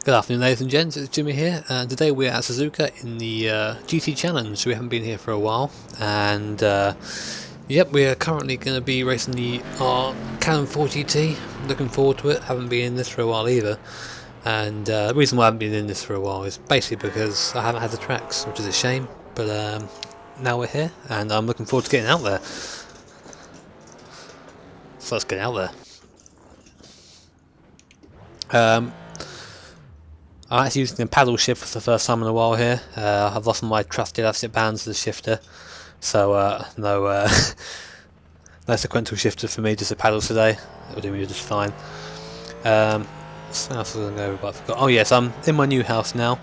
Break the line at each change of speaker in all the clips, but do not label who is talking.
Good afternoon, ladies and gents, it's Jimmy here, and today we're at Suzuka in the GT Challenge. We haven't been here for a while, and yep, we are currently going to be racing the Canon 4GT. Looking forward to it, haven't been in this for a while either, and the reason why I haven't been in this for a while is basically because I haven't had the tracks, which is a shame, but now we're here, and I'm looking forward to getting out there. So let's get out there. I'm actually using a paddle shift for the first time in a while here. I've lost my trusty elastic bands to the shifter, so no sequential shifter for me, just a paddle today. It'll do me just fine. So else was I going to go over, but I forgot. Oh yes, I'm in my new house now,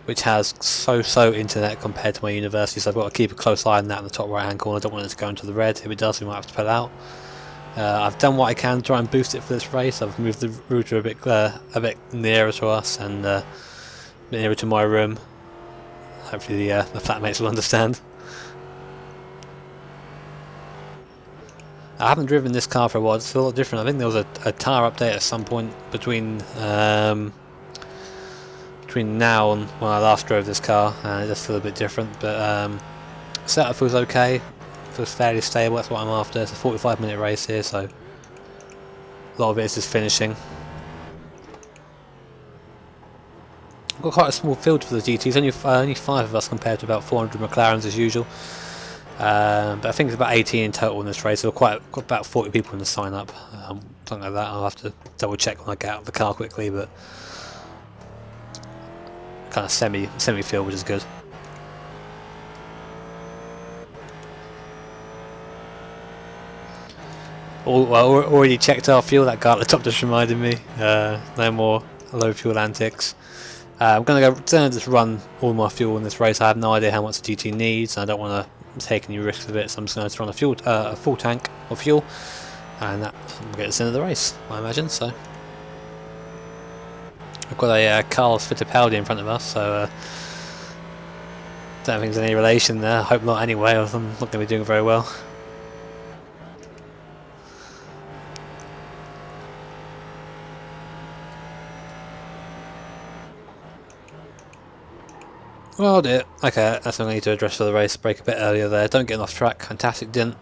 which has so internet compared to my university, so I've got to keep a close eye on that in the top right hand corner. I don't want it to go into the red. If it does, we might have to pull out. I've done what I can to try and boost it for this race. I've moved the router a bit nearer to us and a bit nearer to my room. Hopefully the flatmates will understand. I haven't driven this car for a while. It's a lot different. I think there was a tyre update at some point between now and when I last drove this car, and it does feel a bit different. But setup feels okay. Feels fairly stable. That's what I'm after. It's a 45-minute race here, so a lot of it is just finishing. I've got quite a small field for the GTs. Only 5 of us compared to about 400 McLarens as usual. But I think it's about 18 in total in this race. So got about 40 people in the sign up, something like that. I'll have to double check when I get out of the car quickly, but kind of semi field, which is good. Already checked our fuel. That guy at the top just reminded me. No more low fuel antics. I'm gonna just run all my fuel in this race. I have no idea how much the GT needs. I don't want to take any risks with it, so I'm just going to run a full tank of fuel, and that will get us into the race, I imagine. So I've got a Carlos Fittipaldi in front of us, so don't think there's any relation there. I hope not anyway, or I'm not going to be doing very well. Oh dear. Okay, that's what I need to address for the race. Brake a bit earlier there. Don't get off track. Fantastic didn't.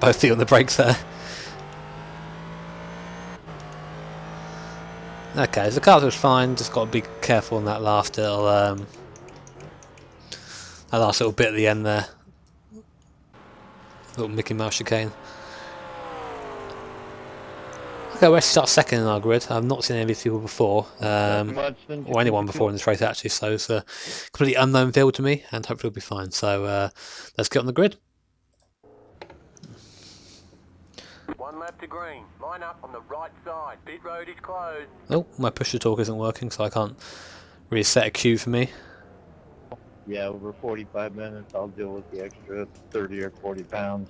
Both feet on the brakes there. Okay, so the car was fine. Just got to be careful on that last little bit at the end there. Little Mickey Mouse chicane. Okay, we're start second in our grid. I've not seen any of these people before, or anyone before in this race actually, so it's a completely unknown field to me, and hopefully we'll be fine. So let's get on the grid.
1 lap to green. Line up on the right side. Pit road is closed.
Oh, my push to talk isn't working, so I can't really set a queue for me.
Yeah, over 45 minutes, I'll deal with the extra 30 or 40 pounds.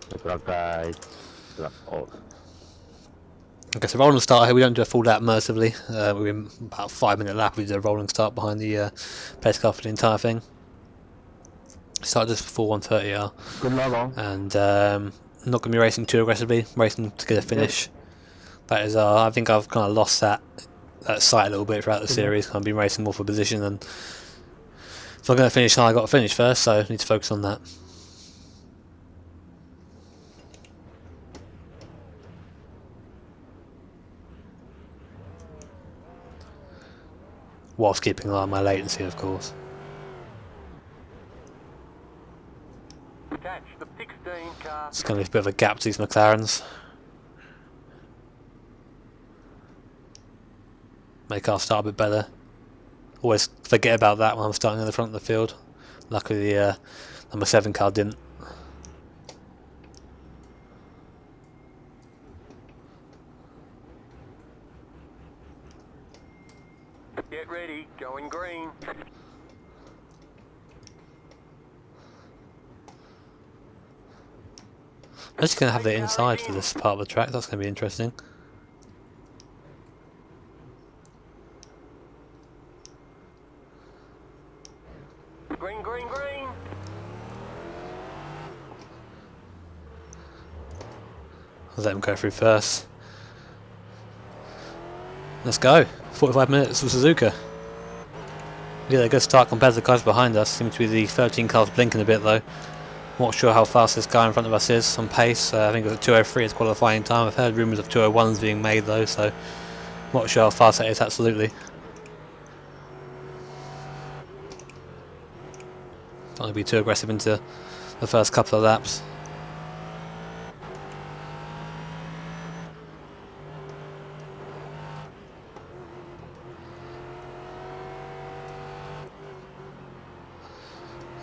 What's up, guys?
Okay, so rolling start here. We don't do a full lap mercifully. We're in about 5-minute lap. We did a rolling start behind the pace car for the entire thing. Start just before 1:30
Good luck,
and I'm not going to be racing too aggressively. Racing to get a finish. That is, I think I've kind of lost that sight a little bit throughout the series. I've been racing more for position, and if I'm going to finish high, I've got to finish first. So I need to focus on that. Whilst keeping an eye on my latency, of course.
Catch the 16 car.
It's going to leave a bit of a gap to these McLarens. Make our start a bit better. Always forget about that when I'm starting in the front of the field. Luckily the number 7 car didn't.
Get ready. Going green.
I'm just going to have the inside for this part of the track. That's going to be interesting.
Green, green, green.
I'll let him go through first. Let's go. 45 minutes with Suzuka. Yeah, a good start compared to the guys behind us. Seems to be the 13 cars blinking a bit though. Not sure how fast this guy in front of us is on pace. I think it was a 2:03 as qualifying time. I've heard rumours of 2:01s being made though, so not sure how fast that is absolutely. Don't want to be too aggressive into the first couple of laps.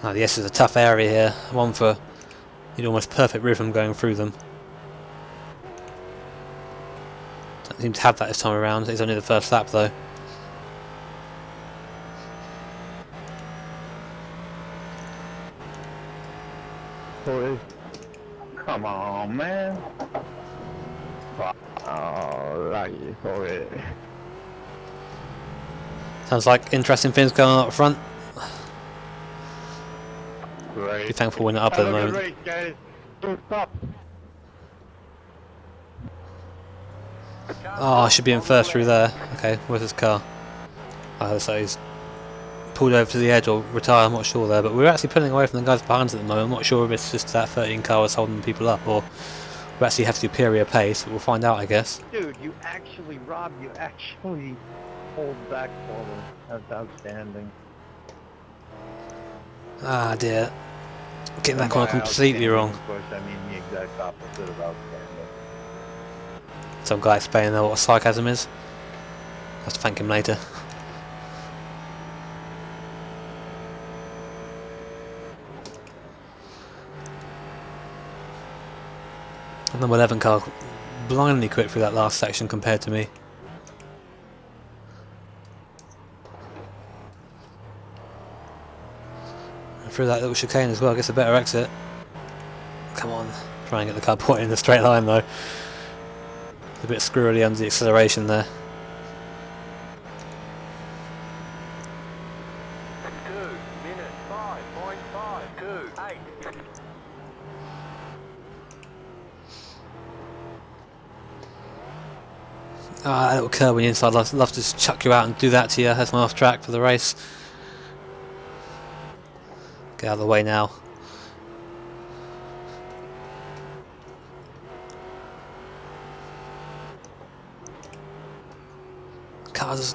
Oh, the S is a tough area here. One for almost perfect rhythm going through them. Don't seem to have that this time around. It's only the first lap though.
Boy, come on, man. Alright, sorry.
Sounds like interesting things going on up front.
Great.
Be thankful we're not up at the
Have a good
moment.
race, guys. Don't stop.
Oh, I should be in first through there. Okay, where's his car? Oh, so he's pulled over to the edge or retired, I'm not sure there, but we're actually pulling away from the guys behind us at the moment. I'm not sure if it's just that 13 car was holding people up or we actually have superior pace, but we'll find out I guess.
Dude, you actually, Rob, you actually pulled back forward. That's outstanding.
Ah dear. Getting that corner completely wrong.
Of course, I mean the exact opposite of outstanding.
Some guy explaining there what sarcasm is. I'll have to thank him later. The number 11 car blindly quick through that last section compared to me. And through that little chicane as well, gets a better exit. Come on, try and get the car pointing in the straight line though. A bit squirrely under the acceleration there.
2 minutes 5.528.
Ah, that little curb on the inside, I'd love to just chuck you out and do that to you as my off track for the race. Get out of the way now. Cars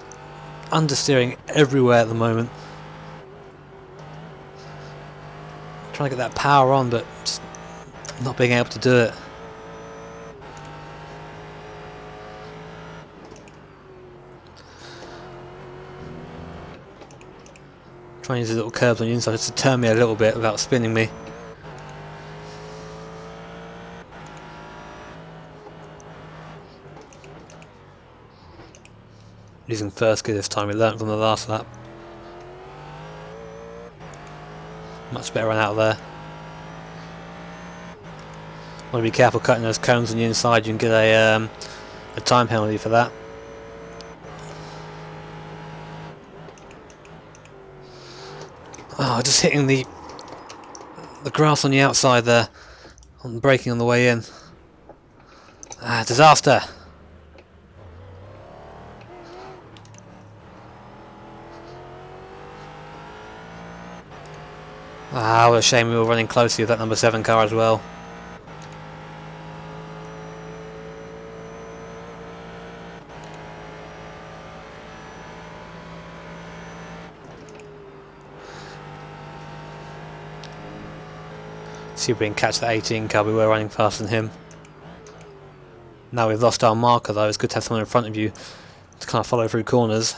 understeering everywhere at the moment. Trying to get that power on, but just not being able to do it. Trying to use the little curbs on the inside just to turn me a little bit without spinning me. Using first gear this time, we learnt from the last lap. Much better run out of there. Want to be careful cutting those cones on the inside, you can get a time penalty for that. Oh, just hitting the grass on the outside there, on braking on the way in. Ah, disaster! Ah, what a shame we were running closely with that number 7 car as well. See if we can catch that 18 car, we were running faster than him. Now we've lost our marker though, it's good to have someone in front of you to kind of follow through corners.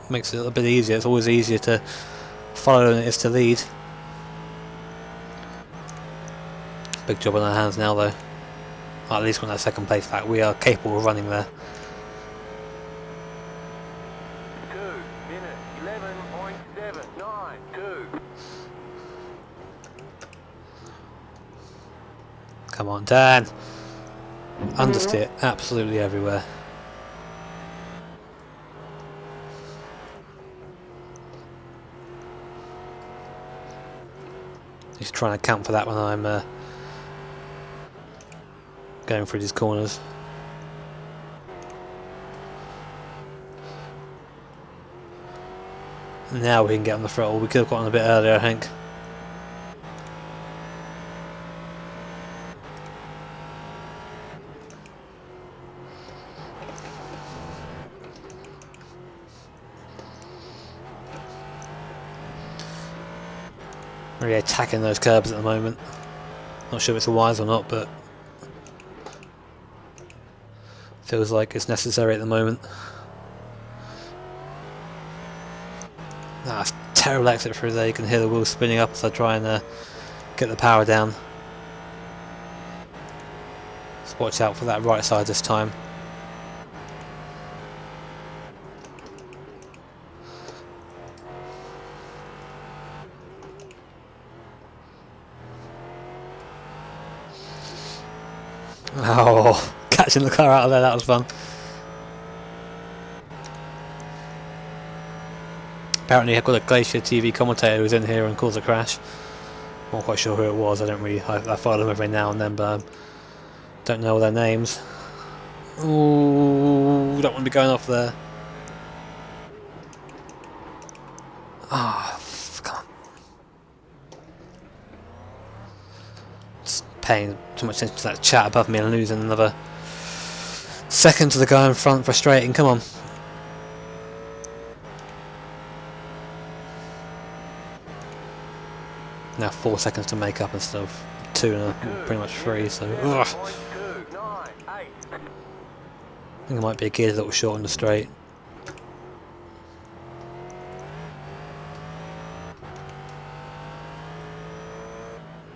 Makes it a little bit easier, it's always easier to follow than it is to lead. Big job on our hands now though. Well, at least we're in that second place back, we are capable of running there.
2 minutes 11.792.
Come on, Dan! Understeer absolutely everywhere. He's trying to account for that when I'm going through these corners. Now we can get on the throttle. We could have gotten a bit earlier, I think. Really attacking those curbs at the moment. Not sure if it's wise or not, but feels like it's necessary at the moment. That's terrible exit through there. You can hear the wheels spinning up as I try and get the power down. Just watch out for that right side this time. Oh, catching the car out of there, that was fun. Apparently I've got a Glacier TV commentator who's in here and caused a crash. I'm not quite sure who it was, I follow them every now and then, but don't know all their names. Ooh, don't want to be going off there. Ah, oh, come on. Just paying too much attention to that chat above me and losing another second to the guy in front, frustrating, come on. Now 4 seconds to make up instead of 2 and pretty much 3, so ugh. I think it might be a gear a little short on the straight.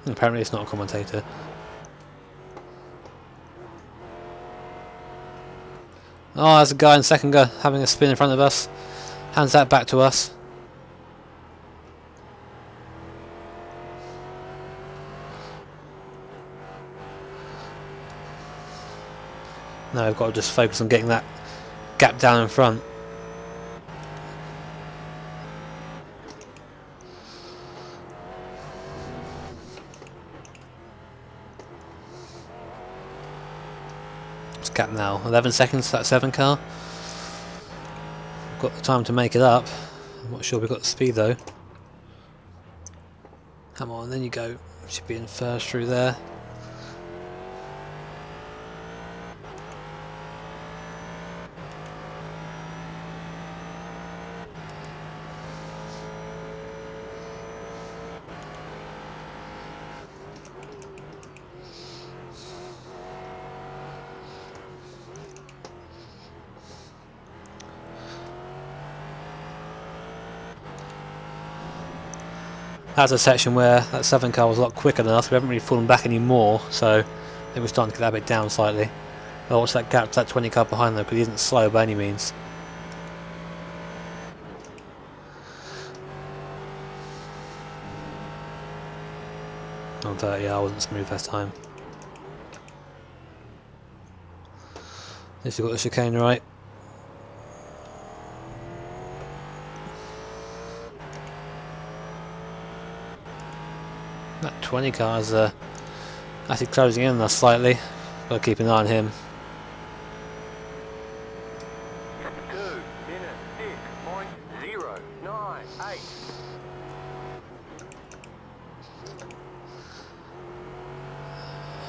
Apparently it's not a commentator. Oh, there's a guy in second gear having a spin in front of us. Hands that back to us. Now we've got to just focus on getting that gap down in front. What's gap now? 11 seconds to that 7 car. We've got the time to make it up. I'm not sure we've got the speed though. Come on, then you go. Should be in first through there. That's a section where that 7 car was a lot quicker than us. We haven't really fallen back anymore, so I think we're starting to get that bit down slightly. I'll watch that gap to that 20 car behind though, because he isn't slow by any means. Although, yeah, I wasn't smooth that time. At least we got the chicane right. That 20 car's actually closing in on us slightly. Gotta keep an eye on him.
2:06.098.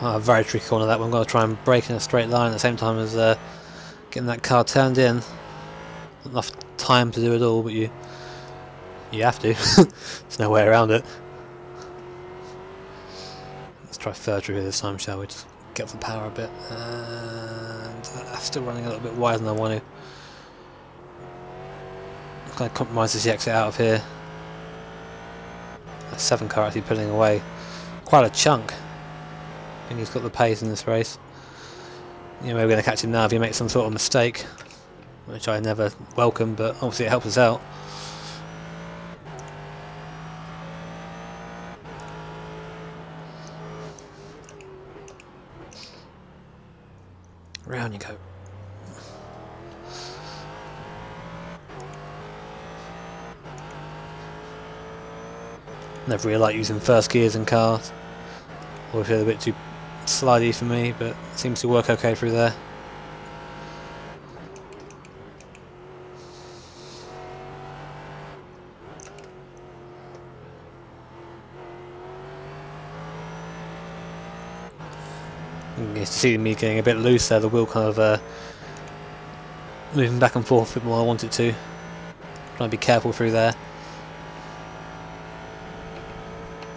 Oh, very tricky corner that one. Got to try and brake in a straight line at the same time as getting that car turned in. Not enough time to do it all, but you have to. There's no way around it. Let's try third through here this time, shall we? Just get off the power a bit. And still running a little bit wider than I want to. Kind of compromises the exit out of here. That 7 car actually pulling away quite a chunk. I think he's got the pace in this race. You know, we're going to catch him now if he makes some sort of mistake, which I never welcome, but obviously it helps us out. Round you go. Never really like using first gears in cars, or if they're a bit too slidey for me, but seems to work okay through there. You see me getting a bit loose there, the wheel kind of moving back and forth a bit more than I want it to. Trying to be careful through there.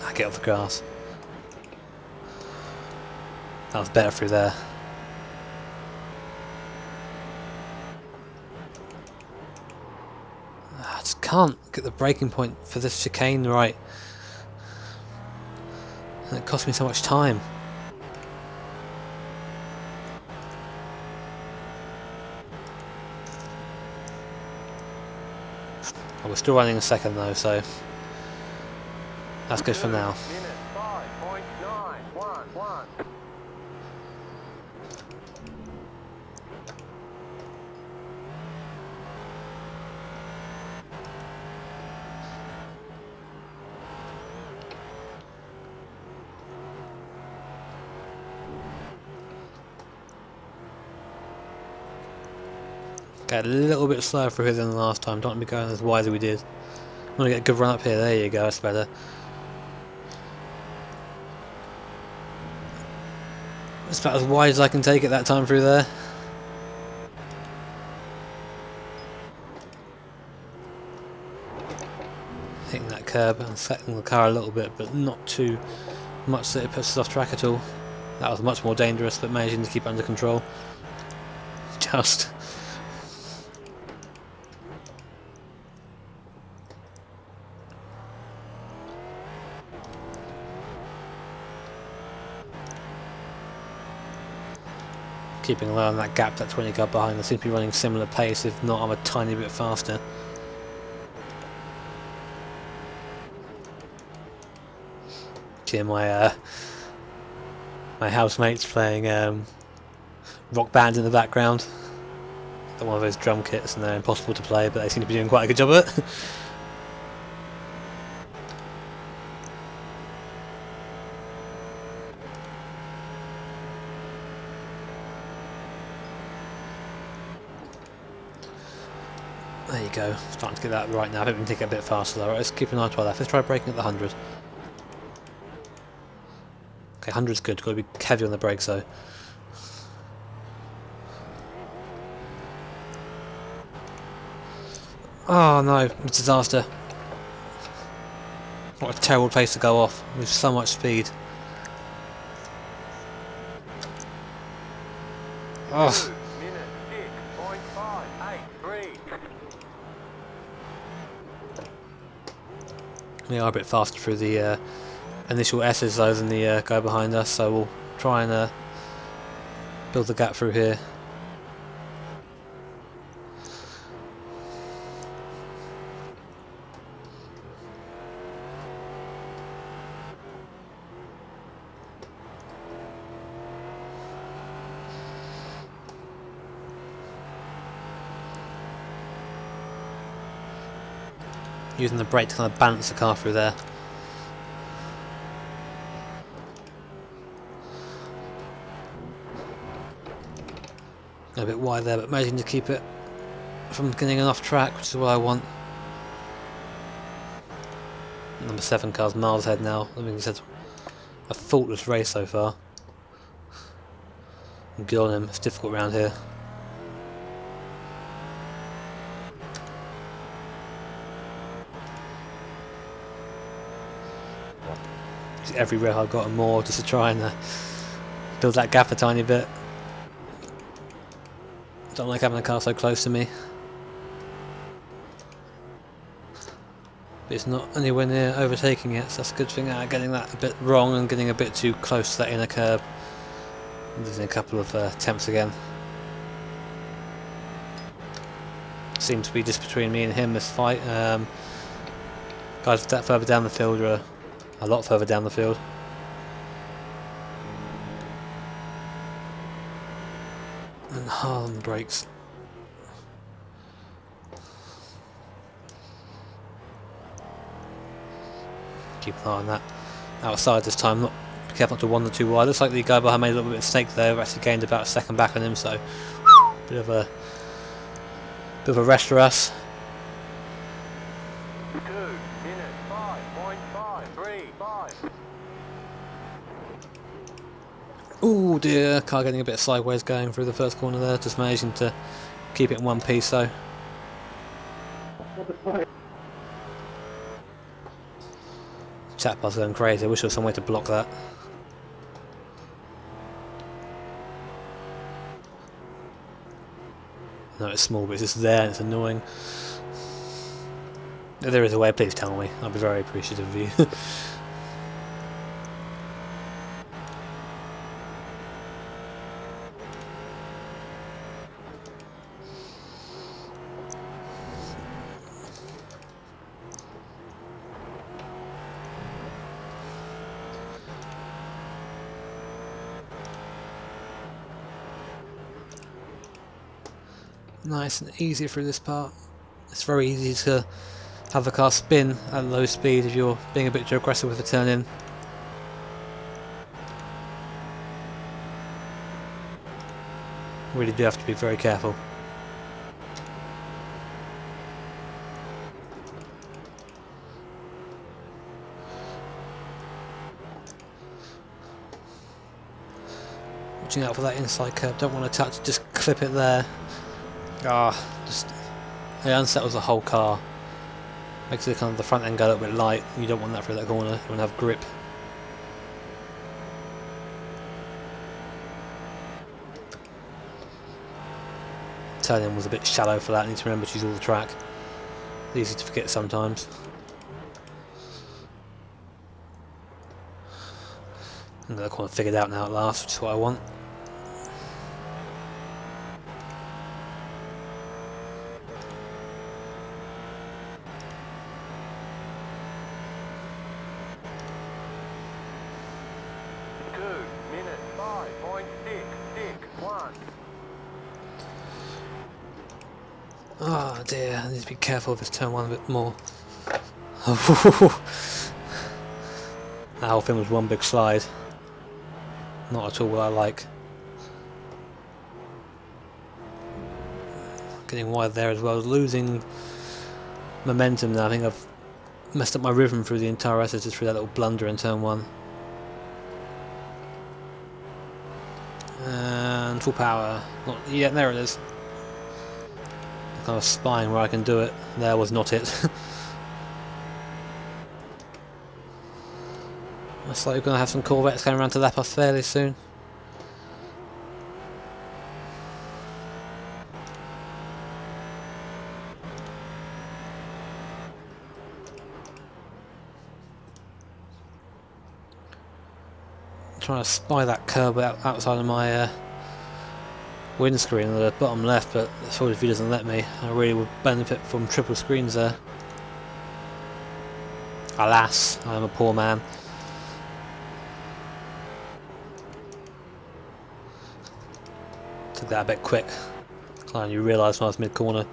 I get off the grass. That was better through there. I just can't get the braking point for this chicane right. And it cost me so much time. We're still running a second though, so that's good for now.
Minute 5.911.
Get a little bit slower through here than the last time. Don't want to be going as wide as we did. I want to get a good run up here. There you go. That's better. It's about as wide as I can take it that time through there. Hitting that curb and setting the car a little bit, but not too much that it puts us off track at all. That was much more dangerous, but managing to keep it under control. Just. Keeping an eye on that gap, that 20 car behind. I seem to be running similar pace, if not I'm a tiny bit faster. See my my housemates playing rock band in the background. Got one of those drum kits and they're impossible to play, but they seem to be doing quite a good job of it. There you go, starting to get that right now. I think we can take it a bit faster though. Right, let's keep an eye to our left. Let's try braking at the 100. Okay, 100's good, got to be heavy on the brakes though. Oh no, disaster. What a terrible place to go off with so much speed. Oh.
Minute 6.583.
We are a bit faster through the initial S's though than the guy behind us, so we'll try and build the gap through here. Using the brake to kind of balance the car through there. A bit wide there, but managing to keep it from getting off track, which is what I want. Number 7 car's miles ahead now. I mean, he's had a faultless race so far. And good on him, it's difficult around here. Every rail I've got and more just to try and build that gap a tiny bit. Don't like having the car so close to me. But it's not anywhere near overtaking it, so that's a good thing. Getting that a bit wrong and getting a bit too close to that inner curb. Losing a couple of attempts again. Seems to be just between me and him this fight. Guys that further down the field are a lot further down the field. And hard on the brakes. Keep an eye on that. Outside this time, not Be careful not to wander too wide. Looks like the guy behind made a little bit of mistake there. We've actually gained about a second back on him, so bit of a rest for us.
2 minutes 5.535.
Oh dear, car getting a bit sideways going through the first corner there. Just managing to keep it in one piece though. Chat bar's going crazy. I wish there was some way to block that. No, it's small, but it's just there and it's annoying. If there is a way, please tell me. I'll be very appreciative of you. Nice and easy through this part. It's very easy to have the car spin at low speed if you're being a bit too aggressive with the turn in. Really do have to be very careful. Watching out for that inside curb, don't want to touch, just clip it there. Just it unsettles the whole car. Makes it kind of the front end go a little bit light. You don't want that through that corner. You want to have grip. Turning was a bit shallow for that. I need to remember to use all the track. Easy to forget sometimes. I'm going to kind of figured out now at last, which is what I want. Oh dear, I need to be careful of this turn one a bit more. That whole thing was one big slide. Not at all what I like. Getting wide there as well, losing momentum now. I think I've messed up my rhythm through the entire rest just through that little blunder in turn one. And full power. Not yet, there it is. Kind of spying where I can do it. There was not it. Looks like we're going to have some Corvettes coming around to lap us fairly soon. I'm trying to spy that curb outside of my windscreen at the bottom left, but the field of view doesn't let me. I really would benefit from triple screens there. Alas, I am a poor man. Took that a bit quick. I only realised when I was mid-corner.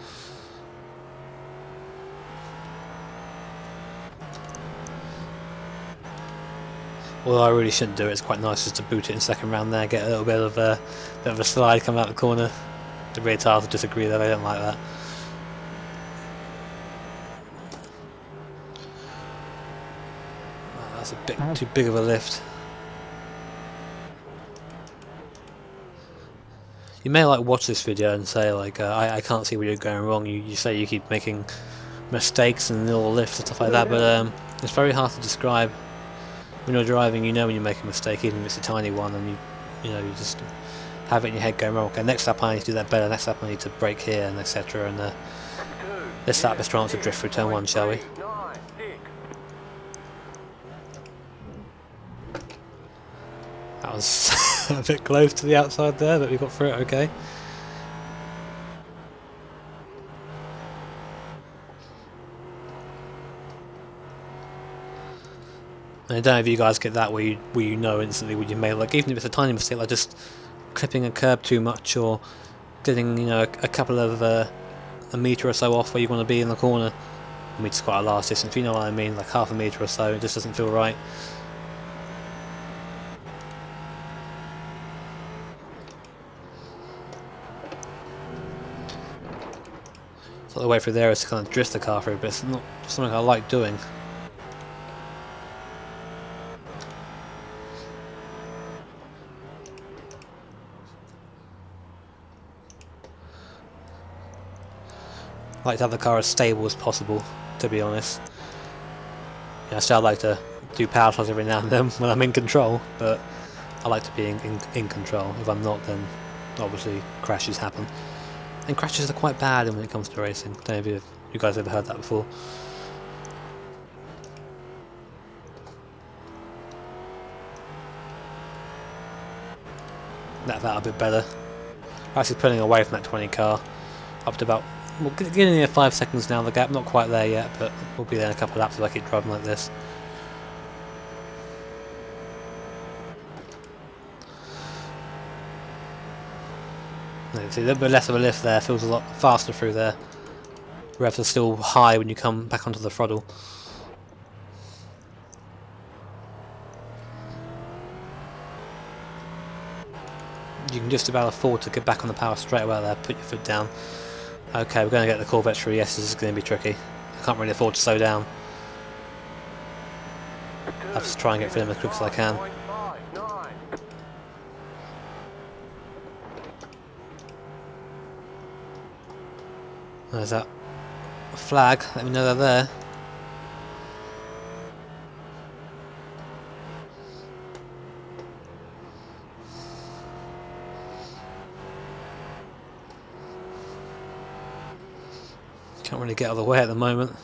Although I really shouldn't do it, it's quite nice just to boot it in second round there, get a little bit of a slide coming out the corner. The rear tyres will disagree though, they don't like that. That's a bit too big of a lift. You may like watch this video and say like, I can't see where you're going wrong. You say you keep making mistakes and little lifts and stuff like that, but it's very hard to describe. When you're driving, you know when you make a mistake, even if it's a tiny one, and you know you just have it in your head going wrong. Okay, next up I need to do that better. Next up I need to brake here, and etc. And let's start this chance to drift through turn one, shall we? That was a bit close to the outside there, but we got through it okay. And I don't know if you guys get that where you know instantly when you made, like, even if it's a tiny mistake, like just clipping a curb too much or getting, you know, a couple of a metre or so off where you want to be in the corner. I mean, it's quite a large distance, if you know what I mean, like half a metre or so, it just doesn't feel right. the way through there is to kind of drift the car through, but it's not something I like doing. I like to have the car as stable as possible, to be honest. Yeah, so I like to do power shots every now and then when I'm in control, but I like to be in control. If I'm not, then obviously crashes happen. And crashes are quite bad when it comes to racing. I don't know if you guys ever heard that before. That felt a bit better. I'm actually pulling away from that 20 car. Up to about, we're getting near 5 seconds now, the gap. Not quite there yet, but we'll be there in a couple of laps if I keep driving like this. See, a little bit less of a lift there, feels a lot faster through there. Revs are still high when you come back onto the throttle. You can just about afford to get back on the power straight away there, put your foot down. Okay, we're going to get the Corvette through, yes, this is going to be tricky. I can't really afford to slow down. I have to try and get through them as quick as I can. There's that flag, let me know they're there. Can't really get out of the way at the moment.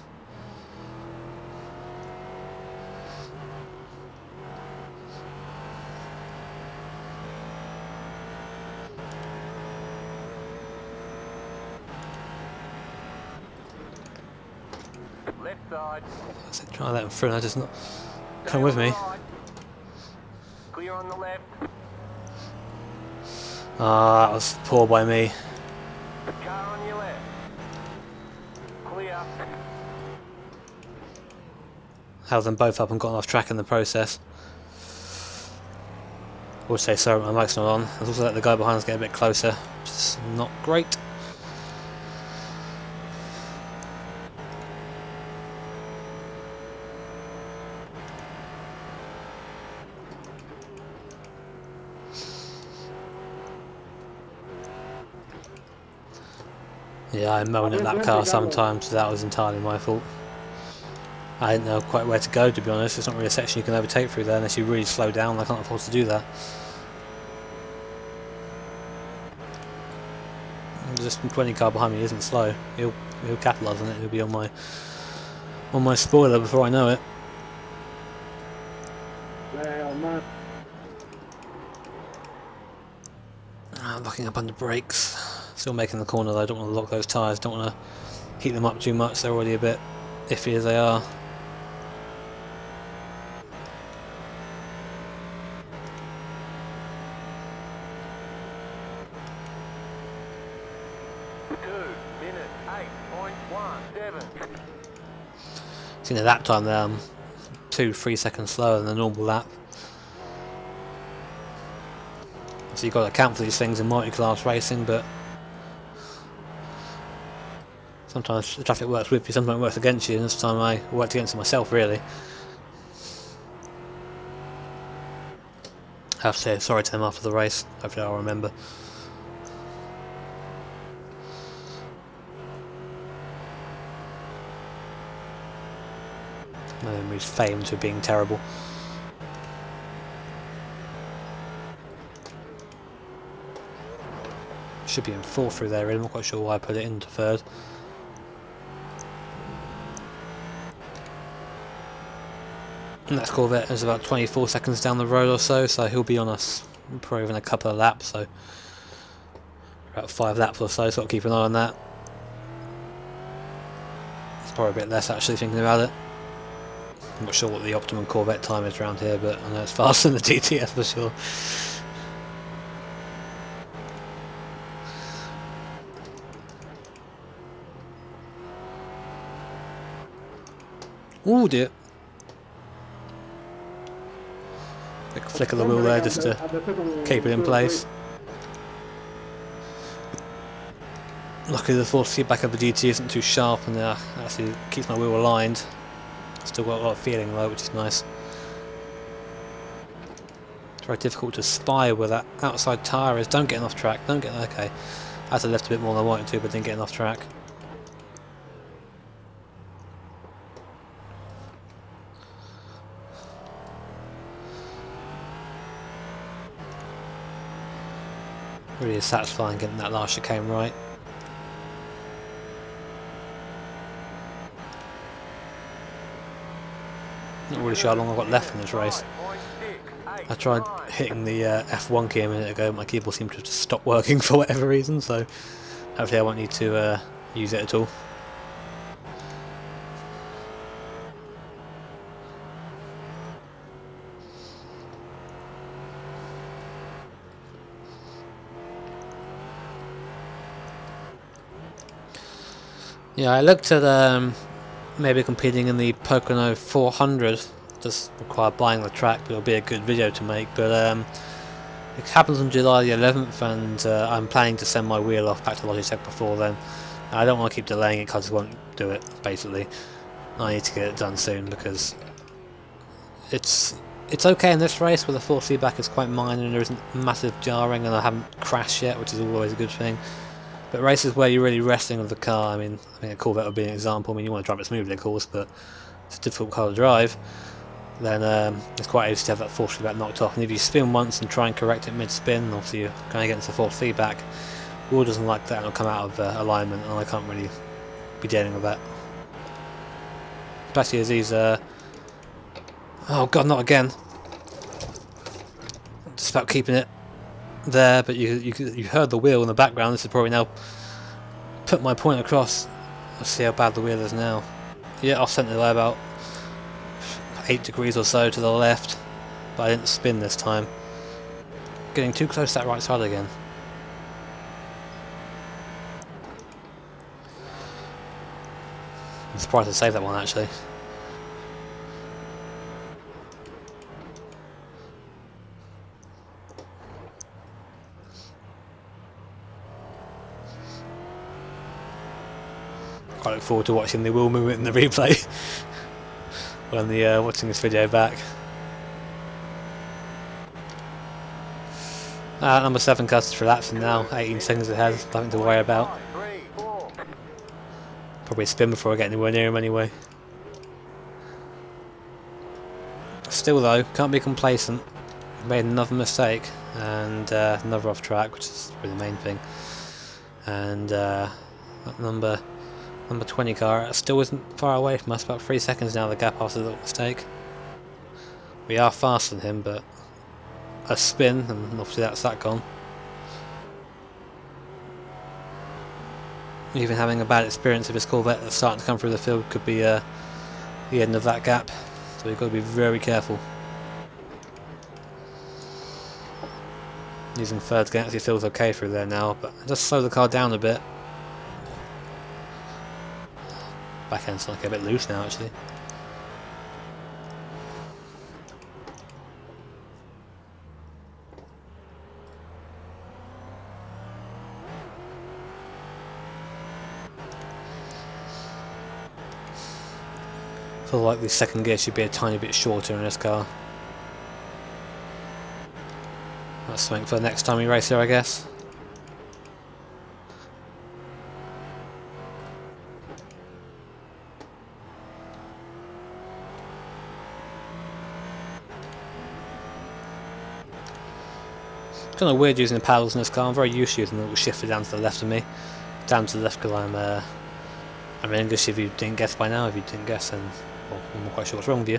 Left side.
I said try and let them through and they're just not come with me.
Clear on the left.
Ah, that was poor by me.
Car on your left. Clear.
Held them both up and got off track in the process. I would say sorry, my mic's not on. I've also let the guy behind us get a bit closer, which is not great. Yeah, I moaned at that car sometimes, so that was entirely my fault. I didn't know quite where to go, to be honest. It's not really a section you can overtake through there unless you really slow down. I can't afford to do that. Just 20 car behind me isn't slow. He'll capitalise on it. He'll be on my spoiler before I know it. Locking up under brakes. Still making the corner though. I don't want to lock those tyres. Don't want to heat them up too much. They're already a bit iffy as they are. So, at that time there, I'm 2-3 seconds slower than a normal lap. So you've got to account for these things in multi-class racing, but sometimes the traffic works with you, sometimes it works against you, and this time I worked against myself, really. I have to say sorry to him after the race, hopefully I'll remember. My memory's famed for being terrible. Should be in 4th through there, really. I'm not quite sure why I put it into 3rd. And that Corvette is about 24 seconds down the road or so, so he'll be on us probably in a couple of laps, so about 5 laps or so, so I'll keep an eye on that. It's probably a bit less actually thinking about it. I'm not sure what the optimum Corvette time is around here, but I know it's faster than the TTS for sure. Ooh dear. Quick flick of the wheel there just to keep it in place. Luckily the force feedback of the GT isn't too sharp and actually keeps my wheel aligned. Still got a lot of feeling though, which is nice. It's very difficult to spy where that outside tyre is. Don't get off track, don't get... okay. I had to lift a bit more than I wanted to, but didn't get off track. Really is satisfying getting that last chicane right. Not really sure how long I've got left in this race. I tried hitting the F1 key a minute ago, my keyboard seemed to have just stopped working for whatever reason, so hopefully I won't need to use it at all. Yeah, I looked at maybe competing in the Pocono 400. Does require buying the track, but it'll be a good video to make. But it happens on July the 11th, and I'm planning to send my wheel off back to Logitech before then. I don't want to keep delaying it because I won't do it. Basically, I need to get it done soon because it's okay in this race where the force feedback is quite minor and there isn't massive jarring, and I haven't crashed yet, which is always a good thing. But races where you're really wrestling with the car, I mean, I think a Corvette would be an example. I mean, you want to drive it smoothly, of course, but it's a difficult car to drive. Then it's quite easy to have that force feedback knocked off. And if you spin once and try and correct it mid-spin, obviously you're going against the force feedback. Wheel doesn't like that and it'll come out of alignment, and I can't really be dealing with that. Especially as these... oh god, not again. Just about keeping it there, but you heard the wheel in the background. This is probably now put my point across. Let's see how bad the wheel is now. Yeah, off centre by about 8 degrees or so to the left, but I didn't spin this time. Getting too close to that right side again. I'm surprised I saved that one actually. Quite look forward to watching the wheel movement in the replay when watching this video back. Number 7 car's relapsing now, 18 seconds ahead, nothing to worry about. Probably spin before I get anywhere near him anyway. Still though, can't be complacent. Made another mistake and another off track, which is really the main thing. And that number 20 car still isn't far away from us, about 3 seconds now the gap after the little mistake. We are faster than him, but a spin and obviously that's that gone. Even having a bad experience of his Corvette that's starting to come through the field could be the end of that gap, so we've got to be very careful. Using third again actually feels okay through there now, but just slow the car down a bit. Back end's like a bit loose now actually. I feel like the second gear should be a tiny bit shorter in this car. That's something for the next time we race here, I guess. It's kind of weird using the paddles in this car. I'm very used to using the little shifter down to the left of me. Down to the left because I'm English, if you didn't guess by now. If you didn't guess, then well, I'm not quite sure what's wrong with you.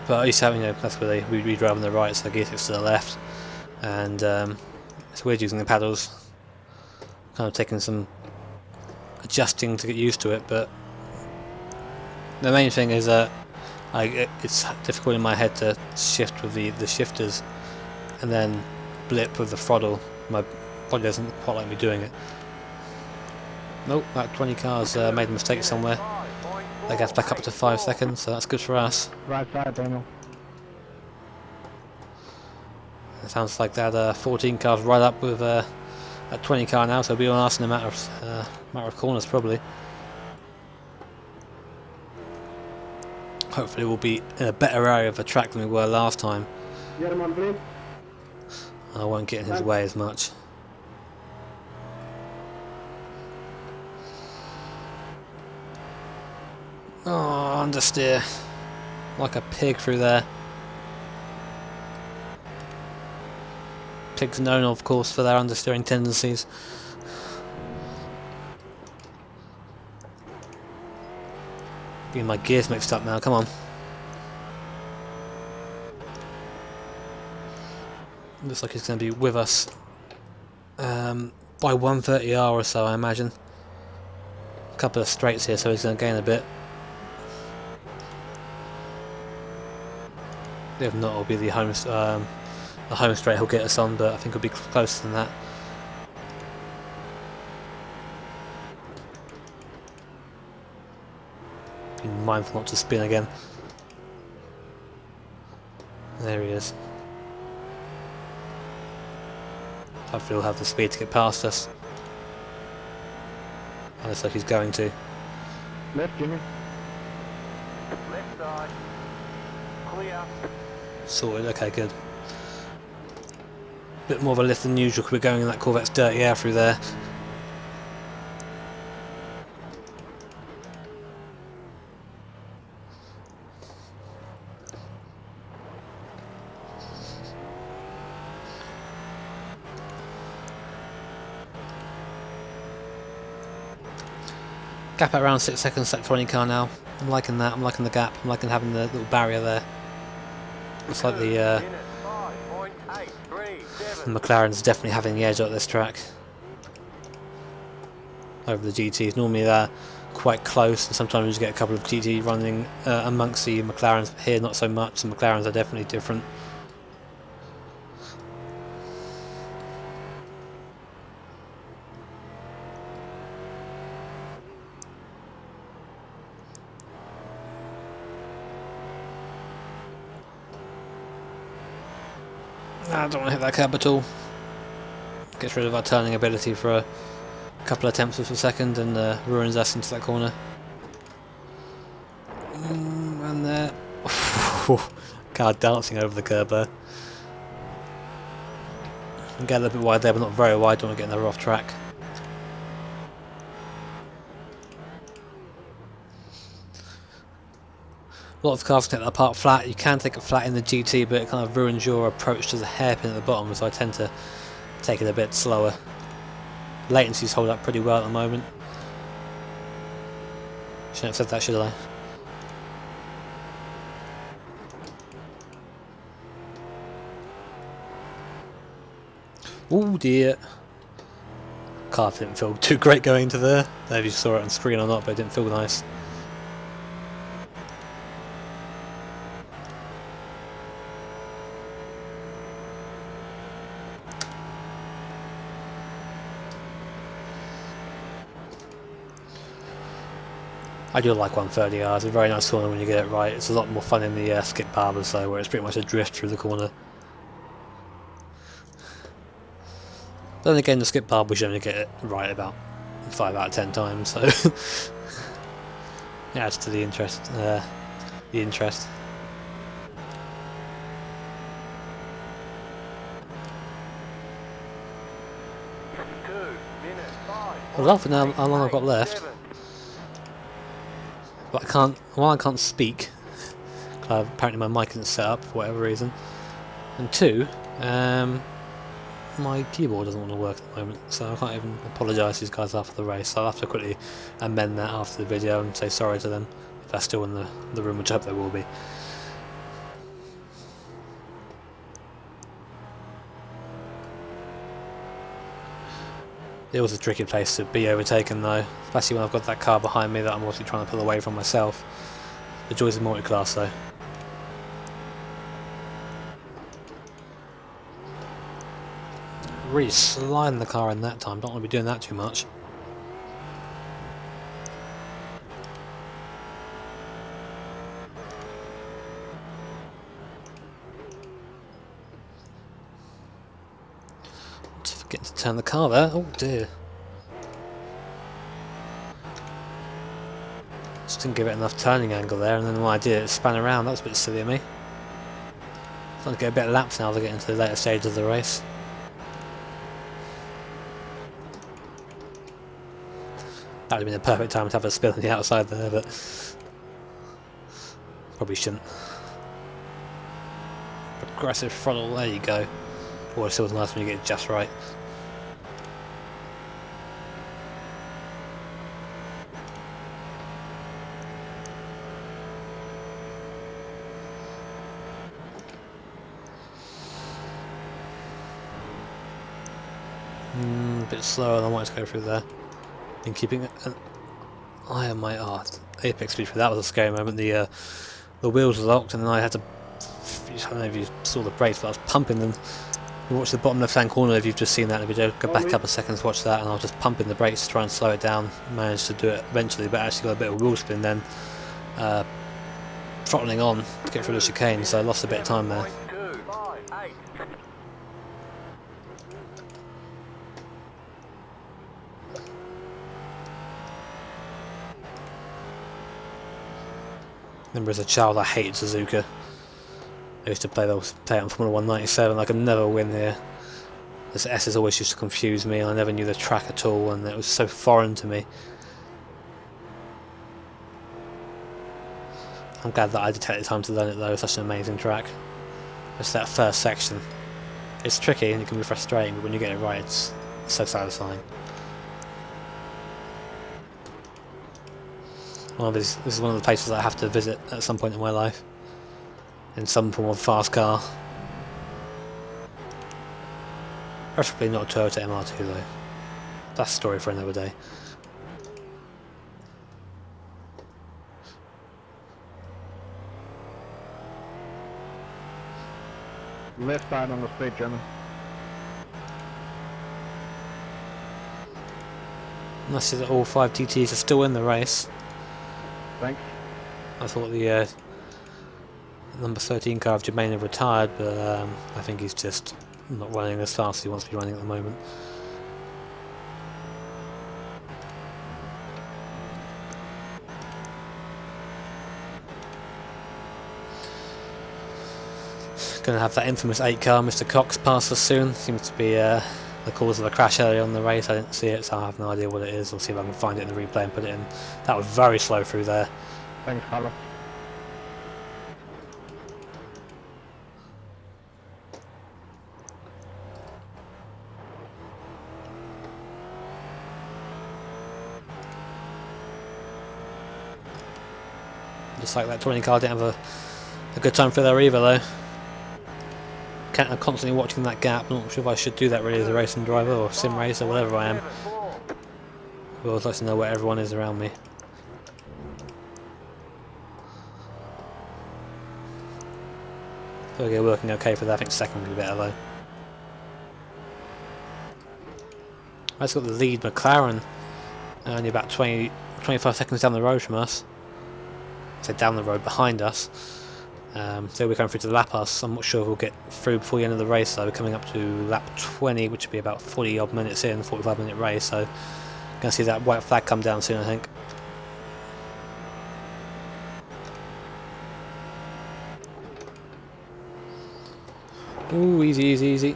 But I used to have, that's where we drive on the right, so the gear sticks to the left. And it's weird using the paddles. Kind of taking some adjusting to get used to it, but the main thing is that it's difficult in my head to shift with the shifters and then blip with the throttle. My body doesn't quite like me doing it. Nope, that 20 car's made a mistake somewhere. That gets back up to 5 seconds, so that's good for us.
Right side, Daniel.
It sounds like that 14 car's right up with at 20 car now, so we'll be on us in a matter of corners probably. Hopefully we'll be in a better area of the track than we were last time.
Get him on, please.
I won't get in his way as much. Oh, understeer. Like a pig through there. Pigs known, of course, for their understeering tendencies. Getting my gears mixed up now, come on. Looks like he's going to be with us by 130R or so, I imagine. A couple of straights here, so he's going to gain a bit. If not, it'll be the home straight he'll get us on, but I think it'll be closer than that. Be mindful not to spin again. There he is. Hopefully he'll have the speed to get past us. Looks like he's going to.
Left, Jimmy.
Left side. Clear.
Sorted, okay, good. Bit more of a lift than usual because we're going in that Corvette's dirty air through there. Gap at around 6 seconds, that 20 car now. I'm liking that, I'm liking the gap, I'm liking having the little barrier there. Looks like the McLaren's definitely having the edge at this track over the GTs. Normally they're quite close, and sometimes you get a couple of GT running amongst the McLarens, but here not so much. The McLarens are definitely different. I don't want to hit that curb at all. Gets rid of our turning ability for a couple of attempts per second and ruins us into that corner. And there. Car dancing over the curb there. Get a little bit wide there, but not very wide. Don't want to get another off track. A lot of cars take that apart flat. You can take it flat in the GT, but it kind of ruins your approach to the hairpin at the bottom, so I tend to take it a bit slower. Latencies hold up pretty well at the moment. Shouldn't have said that, should I? Oh dear. Car didn't feel too great going into there. I don't know if you saw it on screen or not, but it didn't feel nice. I do like 130R, it's a very nice corner when you get it right. It's a lot more fun in the skip barbers though, where it's pretty much a drift through the corner. But then again, the skip barber should only get it right about 5 out of 10 times, so it adds to the interest. I'd love to know how long I've got left. But I can't speak, apparently my mic isn't set up for whatever reason. And two, my keyboard doesn't want to work at the moment, so I can't even apologise to these guys after the race. So I'll have to quickly amend that after the video and say sorry to them, if they're still in the room, which I hope they will be. It was a tricky place to be overtaken though, especially when I've got that car behind me that I'm obviously trying to pull away from myself. The joys of multi-class though. Really sliding the car in that time, don't want to be doing that too much. Forgetting to turn the car there. Oh dear. Just didn't give it enough turning angle there, and then when I did, it span around. That was a bit silly of me. Trying to get a bit of laps now as I get into the later stages of the race. That would have been a perfect time to have a spin on the outside there, but probably shouldn't. Progressive throttle, there you go. Oh, it still was nice when you get it just right. A bit slower than I wanted to go through there. Been keeping an eye on my apex speed. That was a scary moment. The wheels were locked, and then I had to. I don't know if you saw the brakes, but I was pumping them. You watch the bottom left-hand corner if you've just seen that in the video. Go back a couple of seconds, watch that, and I was just pumping the brakes to try and slow it down. Managed to do it eventually, but actually got a bit of wheel spin then. Throttling on to get through the chicane, so I lost a bit of time there. Remember as a child I hated Suzuka. I used to play it on Formula 197, I could never win here. This S's always used to confuse me, and I never knew the track at all, and it was so foreign to me. I'm glad that I did take the time to learn it though, it's such an amazing track. Just that first section. It's tricky and it can be frustrating, but when you get it right it's so satisfying. This is one of the places I have to visit at some point in my life. In some form of fast car. Preferably not a Toyota MR2 though. That's a story for another day.
Left side on the straight, German.
And I see that all 5 TTs are still in the race.
Thanks.
I thought the number 13 car of Jermaine had retired, but I think he's just not running as fast as he wants to be running at the moment. Going to have that infamous 8 car, Mr. Cox, pass us soon. Seems to be the cause of a crash earlier on in the race. I didn't see it, so I have no idea what it is. I'll see if I can find it in the replay and put it in. That was very slow through there.
Thanks, Carlo.
Just like that 20 car didn't have a good time for there either though. I'm constantly watching that gap. I'm not sure if I should do that really as a racing driver or sim racer, whatever I am. I always like to know where everyone is around me. Okay, working okay for that. I think second would be better though. I just got the lead McLaren only about 25 seconds down the road from us. I say down the road, behind us. So we're going through to the lap us. I'm not sure if we'll get through before the end of the race though. We're coming up to lap 20, which will be about 40 odd minutes in, 45 minute race, so going to see that white flag come down soon I think. Ooh, easy, easy, easy.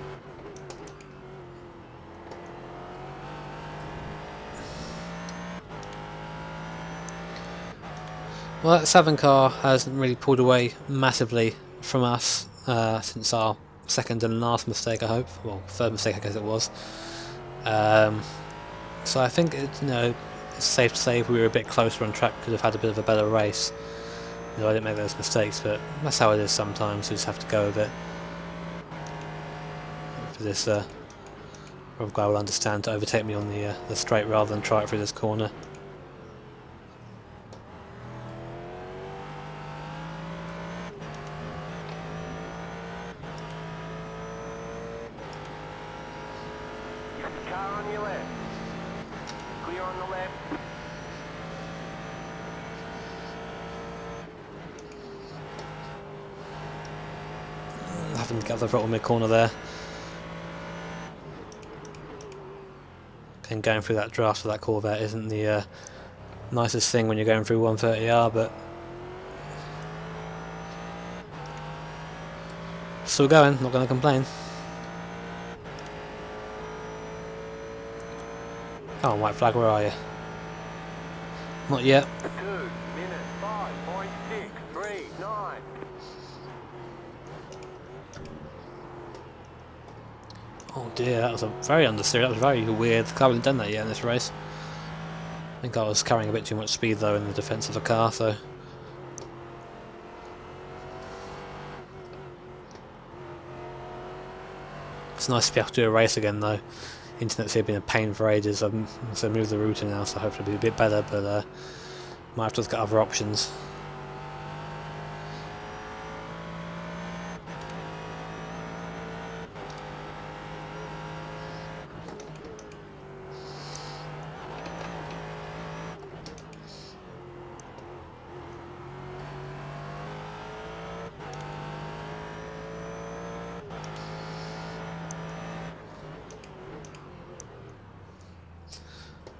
Well, that 7 car hasn't really pulled away massively from us since our second and last mistake, I hope. Well, third mistake I guess it was. So I think it's safe to say if we were a bit closer on track, could have had a bit of a better race. I didn't make those mistakes, but that's how it is sometimes. You just have to go with it. For this, Rob guy will understand to overtake me on the straight rather than try it through this corner.
Car on your left. Clear on the left.
Having to get the throttle mid corner there. And going through that draft of that Corvette isn't the nicest thing when you're going through 130R, but still going, not going to complain. Come on, white flag, where are you? Not yet.
2 minutes 5.639.
Oh dear, that was a very understeer. That was very weird. I haven't done that yet in this race. I think I was carrying a bit too much speed though in the defence of the car, so. It's nice to be able to do a race again though. Internet's here been a pain for ages. I've moved the router now, so hopefully it'll be a bit better, but might have to look at other options.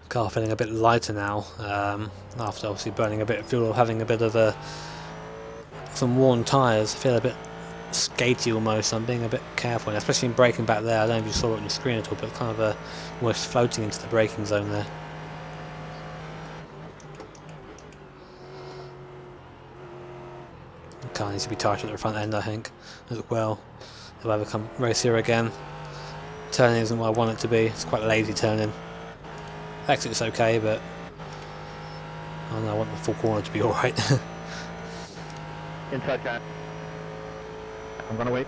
Car feeling a bit lighter now, after obviously burning a bit of fuel, having a bit of some worn tyres. I feel a bit skatey almost. I'm being a bit careful, especially in braking back there. I don't know if you saw it on your screen at all, but kind of almost floating into the braking zone there. The car needs to be tighter at the front end, I think, as well. If I ever come race here again, turning isn't what I want it to be. It's quite lazy turning. Exit's okay, but I don't know, I want the full corner to be alright.
Inside time. I'm gonna wait.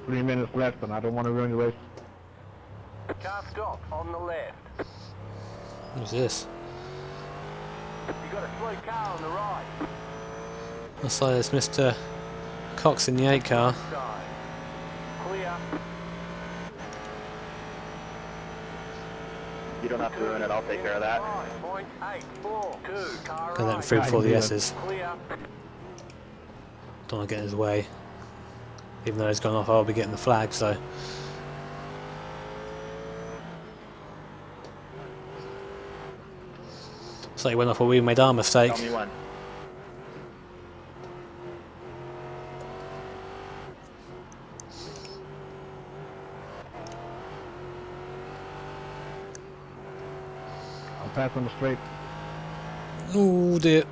Three minutes left, and I don't want to ruin the race.
Car stop on the left.
What's this?
You got a slow car on the right.
Looks like it's Mr. Cox in the 8 car.
Side. Clear.
You don't have to ruin it, I'll take care of that.
5.842. Car
Gonna let him
right.
through before the S's.
Clear.
Don't want to get in his way. Even though he's gone off, I'll be getting the flag, so. So he went off a we made our mistake.
Tell me when. I'll pass on the straight.
Oh dear.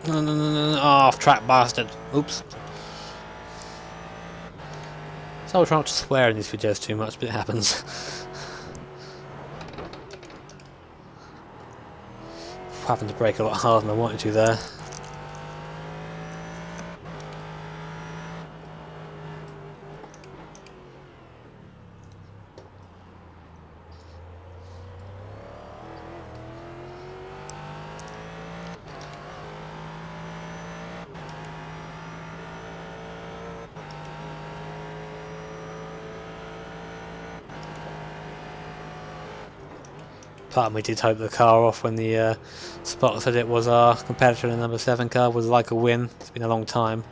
No, no, no, no, no. Oh, off track bastard. Oops. So I try not to swear in these videos too much, but it happens. Having to brake a lot harder than I wanted to there. Part of me did hope the car off when the spotter said it was our competitor in the number 7 car would like a win. It's been a long time.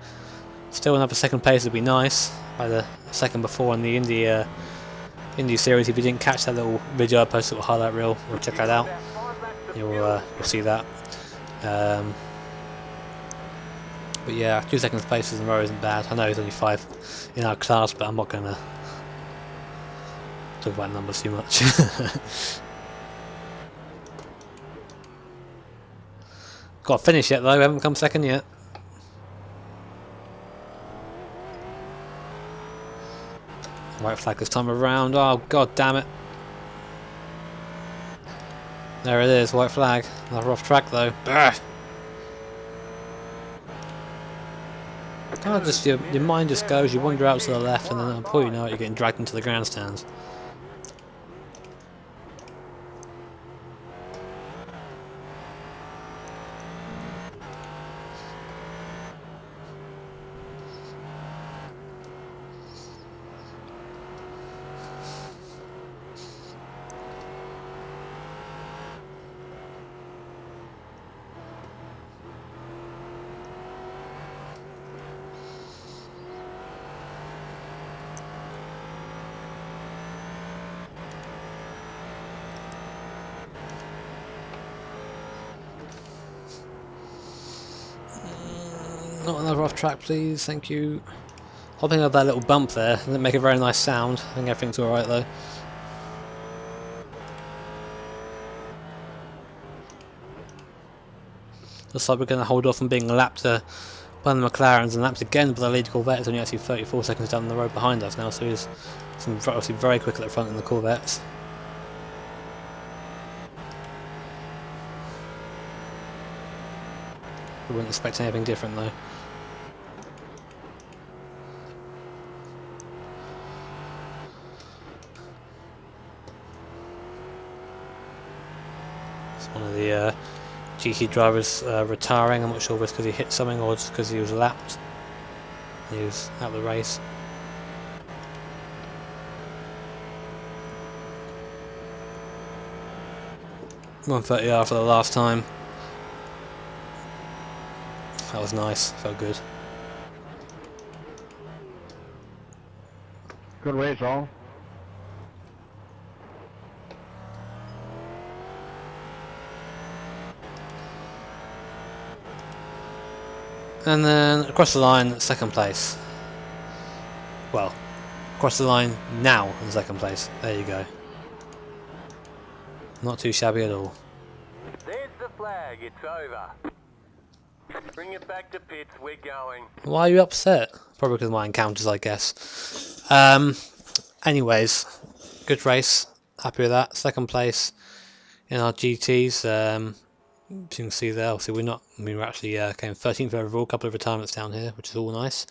Still another second place would be nice. By the second before in the Indy series, if you didn't catch that little video I posted, little highlight reel, we'll check that out. You'll see that. But yeah, 2 second places in a row isn't bad. I know it's only 5 in our class, but I'm not gonna talk about numbers too much. Got to finish yet though, we haven't come second yet. White flag this time around, oh god damn it. There it is, white flag. Another off track though. Kind of just your mind just goes, you wander out to the left and then before you know it you're getting dragged into the grandstands. Not another off track, please. Thank you. Hopping over that little bump there didn't make a very nice sound. I think everything's alright though. Looks like we're going to hold off on being lapped by the McLarens and lapped again by the lead Corvette. It's only actually 34 seconds down the road behind us now, so he's obviously very quick at the front in the Corvettes. We wouldn't expect anything different though. It's one of the GT drivers retiring. I'm not sure if it's because he hit something or just because he was lapped. He was out of the race. .130R for the last time. That was nice, felt good.
Good race, all.
And then across the line, second place. Well, across the line now in second place. There you go. Not too shabby at all.
There's the flag, it's over. Bring it back to pits, we're going.
Why are you upset? Probably because of my encounters, I guess. Anyways, good race. Happy with that. Second place in our GTs. As you can see there, obviously we were actually came 13th overall, a couple of retirements down here, which is all nice.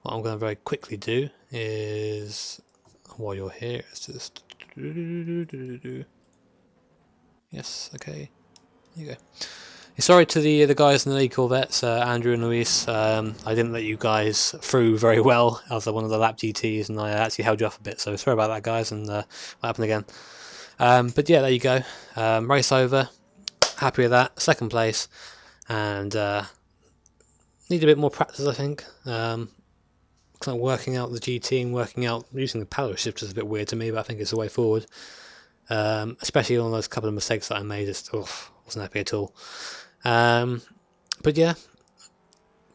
What I'm going to very quickly do is, while you're here, is just... Yes, okay. There you go. Sorry to the guys in the lead Corvettes, Andrew and Luis. I didn't let you guys through very well as one of the lap GTs, and I actually held you up a bit. So sorry about that, guys, and what happened again. But yeah, there you go. Race over. Happy with that. Second place, and need a bit more practice, I think. Kind of working out the GT and working out using the paddle shift is a bit weird to me, but I think it's the way forward. Especially on those couple of mistakes that I made. Just wasn't happy at all. But yeah,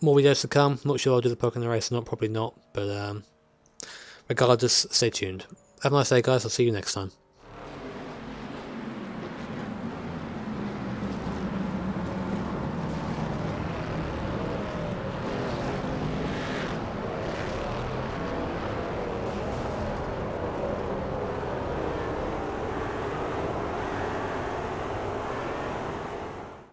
more videos to come. Not sure I'll do the poke in the race or not, probably not, but regardless, stay tuned. Have a nice day, guys. I'll see you next time.